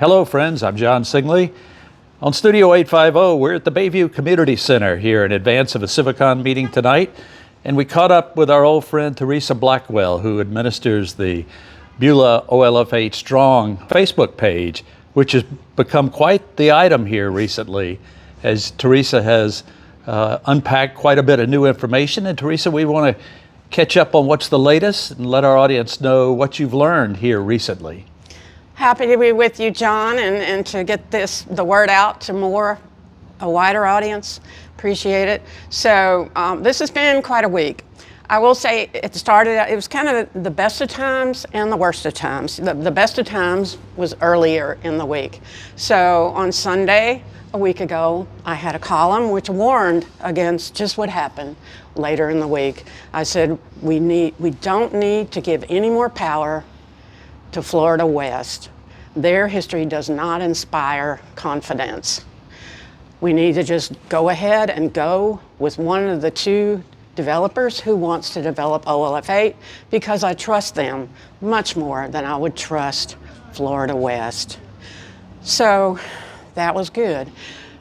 Hello friends, I'm John Singley. On Studio 850, we're at the Bayview Community Center here in advance of a Civicon meeting tonight, and we caught up with our old friend Teresa Blackwell, who administers the Beulah OLF8 Strong Facebook page, which has become quite the item here recently, as Teresa has unpacked quite a bit of new information. And Teresa, we want to catch up on what's the latest and let our audience know what you've learned here recently. Happy to be with you, John, and to get the word out to a wider audience. Appreciate it. So this has been quite a week. I will say it was kind of the best of times and the worst of times. The best of times was earlier in the week. So on Sunday, a week ago, I had a column which warned against just what happened later in the week. I said, we don't need to give any more power to Florida West. Their history does not inspire confidence. We need to just go ahead and go with one of the two developers who wants to develop OLF8, because I trust them much more than I would trust Florida West. So that was good.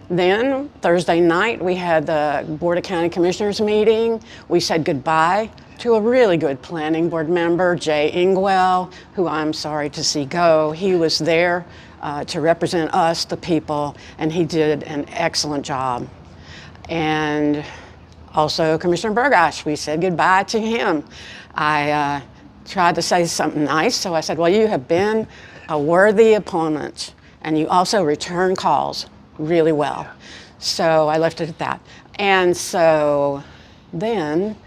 Then Thursday night, we had the Board of County Commissioners meeting. We said goodbye to a really good planning board member, Jay Ingwell, who I'm sorry to see go. He was there to represent us, the people, and he did an excellent job. And also Commissioner Burgosh, we said goodbye to him. I tried to say something nice, so I said, well, you have been a worthy opponent, and you also return calls really well. So I left it at that. And so then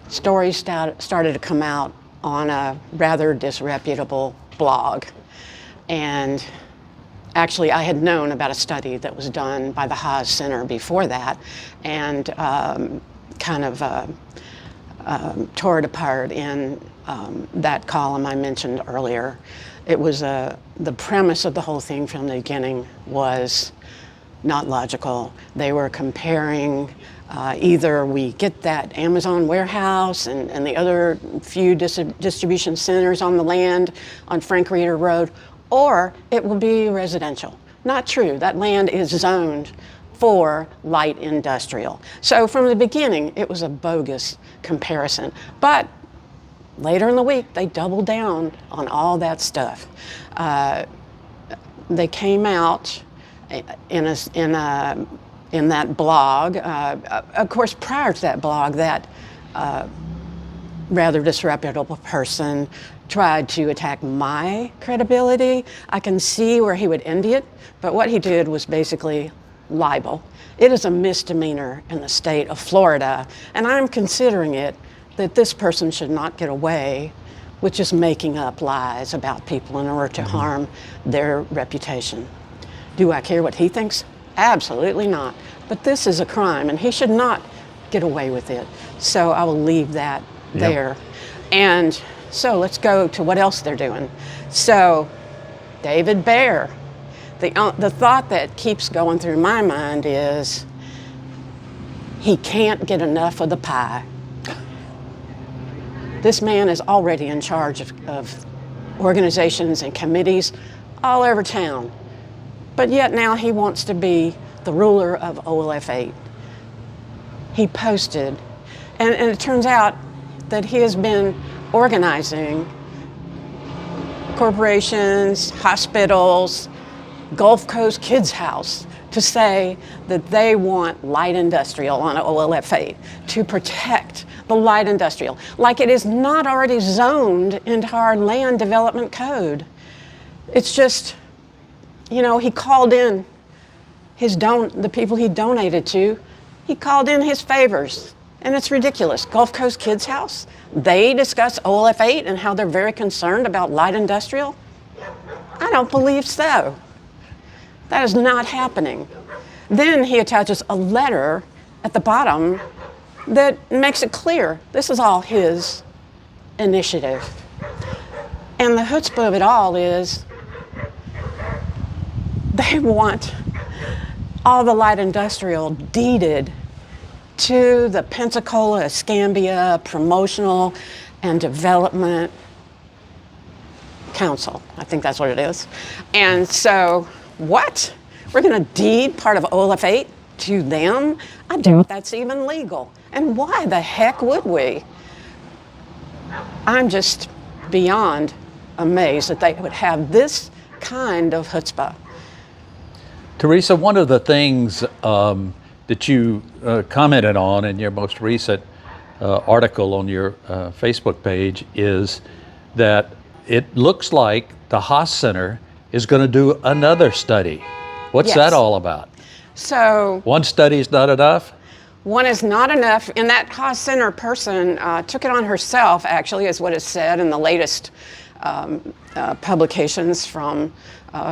stories started to come out on a rather disreputable blog. And actually, I had known about a study that was done by the Haas Center before that, and tore it apart in that column I mentioned earlier. It was the premise of the whole thing from the beginning was not logical. They were comparing either we get that Amazon warehouse and the other few distribution centers on the land on Frank Reeder Road, or it will be residential. Not true. That land is zoned for light industrial. So from the beginning, it was a bogus comparison. But later in the week, they doubled down on all that stuff. They came out in that blog. Of course, prior to that blog, that rather disreputable person tried to attack my credibility. I can see where he would end it, but what he did was basically libel. It is a misdemeanor in the state of Florida, and I'm considering it that this person should not get away with just making up lies about people in order to harm their reputation. Do I care what he thinks? Absolutely not. But this is a crime, and he should not get away with it. So I will leave that there. And so let's go to what else they're doing. So David Baer, the thought that keeps going through my mind is he can't get enough of the pie. This man is already in charge of organizations and committees all over town, but yet now he wants to be the ruler of OLF8. He posted, and it turns out that he has been organizing corporations, hospitals, Gulf Coast Kids House to say that they want light industrial on OLF8 to protect the light industrial, like it is not already zoned into our land development code. It's just, he called in the people he donated to, he called in his favors, and it's ridiculous. Gulf Coast Kids House, they discuss OLF8 and how they're very concerned about light industrial. I don't believe so. That is not happening. Then he attaches a letter at the bottom that makes it clear this is all his initiative. And the chutzpah of it all is they want all the light industrial deeded to the Pensacola, Escambia Promotional and Development council. I think that's what it is. And so, what? We're going to deed part of OLF8 to them? I doubt that's even legal. And why the heck would we? I'm just beyond amazed that they would have this kind of chutzpah. Teresa, one of the things that you commented on in your most recent article on your Facebook page is that it looks like the Haas Center is going to do another study. What's Yes. that all about? So One study is not enough? one is not enough, and that Haas Center person took it on herself, actually, is what is said in the latest publications from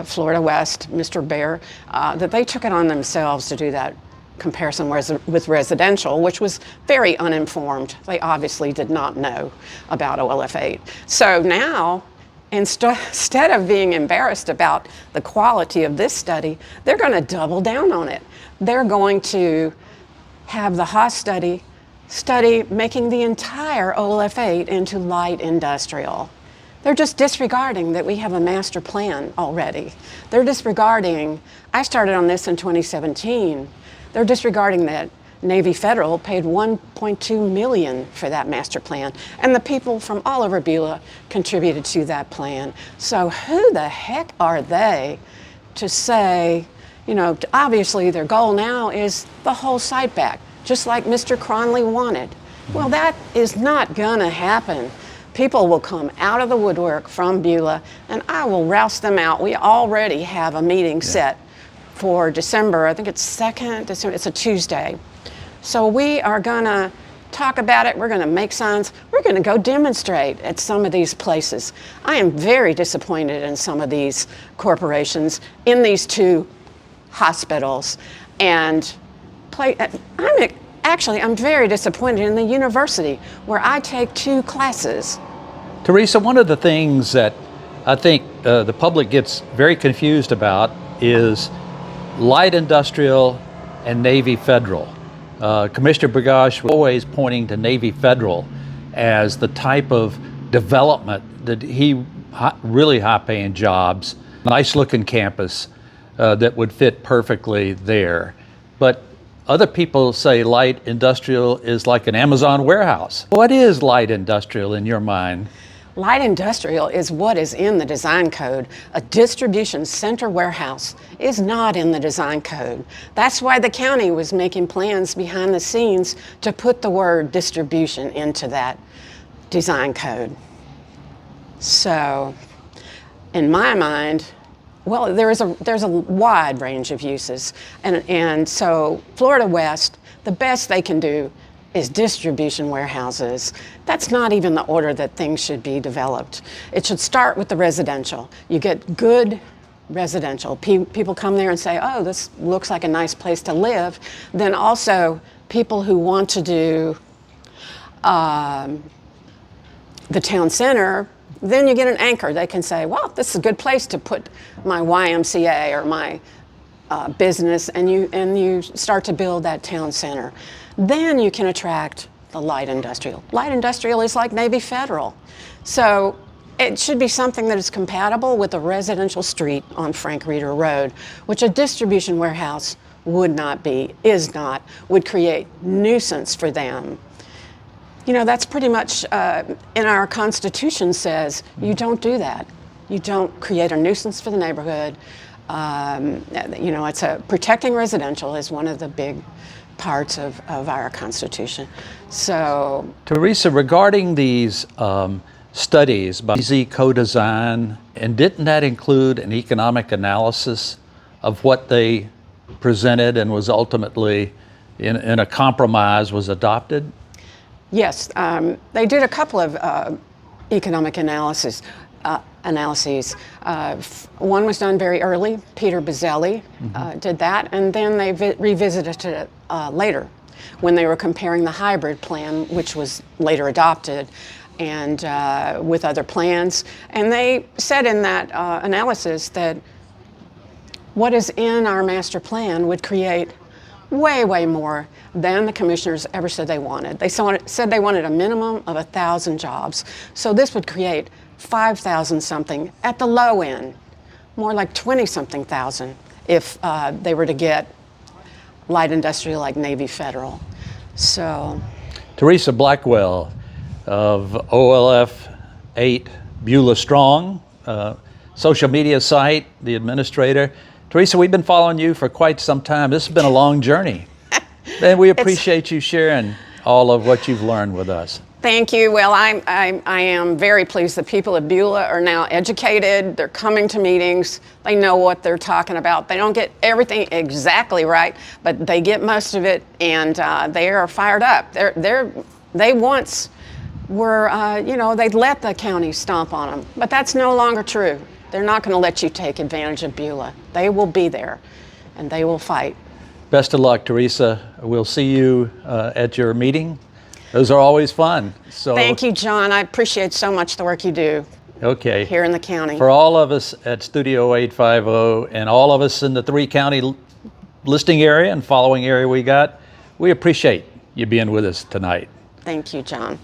Florida West, Mr. Bear, that they took it on themselves to do that comparison with residential, which was very uninformed. They obviously did not know about OLF8. So now, instead of being embarrassed about the quality of this study, they're going to double down on it. They're going to have the Haas study making the entire OLF8 into light industrial. They're just disregarding that we have a master plan already. They're disregarding, I started on this in 2017, they're disregarding that Navy Federal paid $1.2 million for that master plan, and the people from all over Beulah contributed to that plan. So who the heck are they to say, you know, obviously their goal now is the whole site back, just like Mr. Cronley wanted. Well, that is not gonna happen. People will come out of the woodwork from Beulah, and I will rouse them out. We already have a meeting set for December, I think it's 2nd December, it's a Tuesday. So we are gonna talk about it, we're gonna make signs, we're gonna go demonstrate at some of these places. I am very disappointed in some of these corporations, in these two hospitals, and I'm very disappointed in the university where I take 2 classes. Teresa, one of the things that I think the public gets very confused about is light industrial and Navy Federal. Commissioner Burgash was always pointing to Navy Federal as the type of development that really high-paying jobs, nice looking campus that would fit perfectly there. But other people say light industrial is like an Amazon warehouse. What is light industrial in your mind? Light industrial is what is in the design code. A distribution center warehouse is not in the design code. That's why the county was making plans behind the scenes to put the word distribution into that design code. So, in my mind, well, there's a wide range of uses, and so Florida West, the best they can do is distribution warehouses. That's not even the order that things should be developed. It should start with the residential. You get good residential. People come there and say, oh, this looks like a nice place to live. Then also people who want to do the town center, then you get an anchor. They can say, well, this is a good place to put my YMCA or my business, and you start to build that town center. Then you can attract the light industrial. Light industrial is like Navy Federal. So it should be something that is compatible with a residential street on Frank Reeder Road, which a distribution warehouse would not be, would create nuisance for them. You know, that's pretty much in our Constitution says you don't do that. You don't create a nuisance for the neighborhood. You know, protecting residential is one of the big parts of our Constitution. So, Teresa, regarding these studies by Easy Co-Design, and didn't that include an economic analysis of what they presented and was ultimately, in a compromise, was adopted? yes, they did a couple of economic analyses. One was done very early. Peter Bazzelli did that, and then they revisited it later when they were comparing the hybrid plan, which was later adopted, and with other plans. And they said in that analysis that what is in our master plan would create way, way more than the commissioners ever said they wanted. They said they wanted a minimum of 1,000 jobs. So this would create 5,000 something at the low end, more like 20 something thousand if they were to get light industrial like Navy Federal. So. Teresa Blackwell of OLF8 Beulah Strong, social media site, the administrator. Teresa, we've been following you for quite some time. This has been a long journey. And we appreciate you sharing all of what you've learned with us. Thank you. Well, I am very pleased. The people of Beulah are now educated. They're coming to meetings. They know what they're talking about. They don't get everything exactly right, but they get most of it, and they are fired up. They once were, they let the county stomp on them, but that's no longer true. They're not going to let you take advantage of Beulah. They will be there, and they will fight. Best of luck, Teresa. We'll see you at your meeting. Those are always fun. So thank you, John. I appreciate so much the work you do. Okay. Here in the county. For all of us at Studio 850 and all of us in the 3-county listing area and following area we appreciate you being with us tonight. Thank you, John.